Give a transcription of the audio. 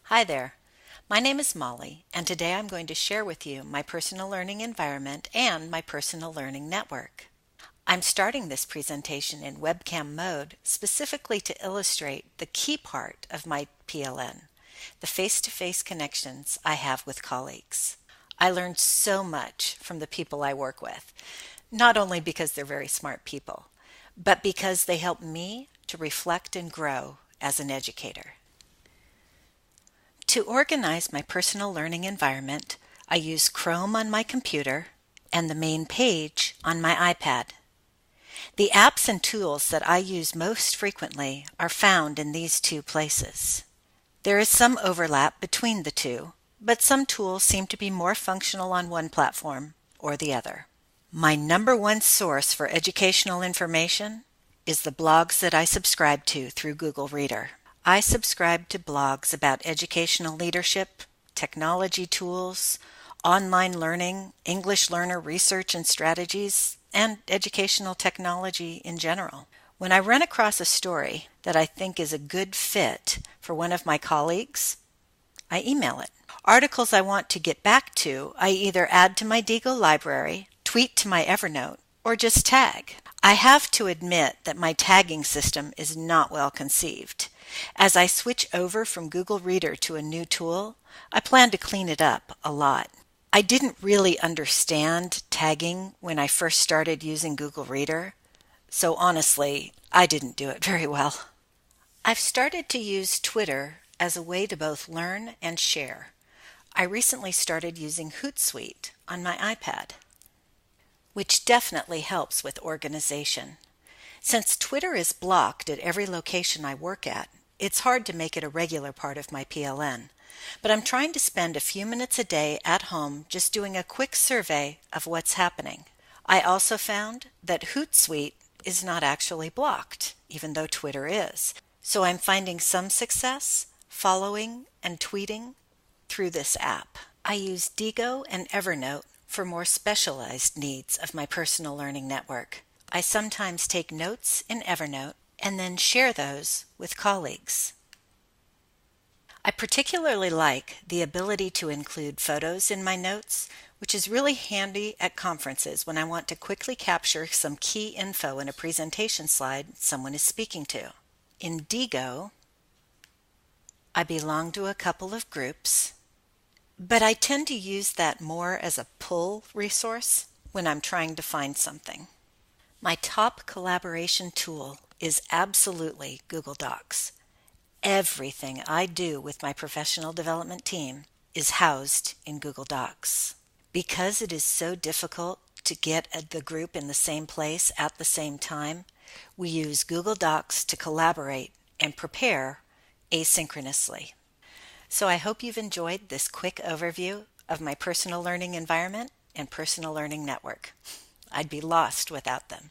Hi there. My name is Molly, and today I'm going to share with you my personal learning environment and my personal learning network. I'm starting this presentation in webcam mode specifically to illustrate the key part of my PLN, the face-to-face connections I have with colleagues. I learned so much from the people I work with, not only because they're very smart people, but because they help me to reflect and grow as an educator. To organize my personal learning environment, I use Chrome on my computer and the main page on my iPad. The apps and tools that I use most frequently are found in these two places. There is some overlap between the two, but some tools seem to be more functional on one platform or the other. My number one source for educational information is the blogs that I subscribe to through Google Reader. I subscribe to blogs about educational leadership, technology tools, online learning, English learner research and strategies, and educational technology in general. When I run across a story that I think is a good fit for one of my colleagues, I email it. Articles I want to get back to, I either add to my Diigo library, tweet to my Evernote, or just tag. I have to admit that my tagging system is not well conceived. As I switch over from Google Reader to a new tool, I plan to clean it up a lot. I didn't really understand tagging when I first started using Google Reader, so honestly, I didn't do it very well. I've started to use Twitter as a way to both learn and share. I recently started using Hootsuite on my iPad, which definitely helps with organization. Since Twitter is blocked at every location I work at, it's hard to make it a regular part of my PLN. But I'm trying to spend a few minutes a day at home just doing a quick survey of what's happening. I also found that Hootsuite is not actually blocked, even though Twitter is. So I'm finding some success following and tweeting through this app. I use Diigo and Evernote for more specialized needs of my personal learning network. I sometimes take notes in Evernote and then share those with colleagues. I particularly like the ability to include photos in my notes, which is really handy at conferences when I want to quickly capture some key info in a presentation slide someone is speaking to. In Diigo, I belong to a couple of groups, but I tend to use that more as a pull resource when I'm trying to find something. My top collaboration tool is absolutely Google Docs. Everything I do with my professional development team is housed in Google Docs. Because it is so difficult to get the group in the same place at the same time, we use Google Docs to collaborate and prepare asynchronously. So I hope you've enjoyed this quick overview of my personal learning environment and personal learning network. I'd be lost without them.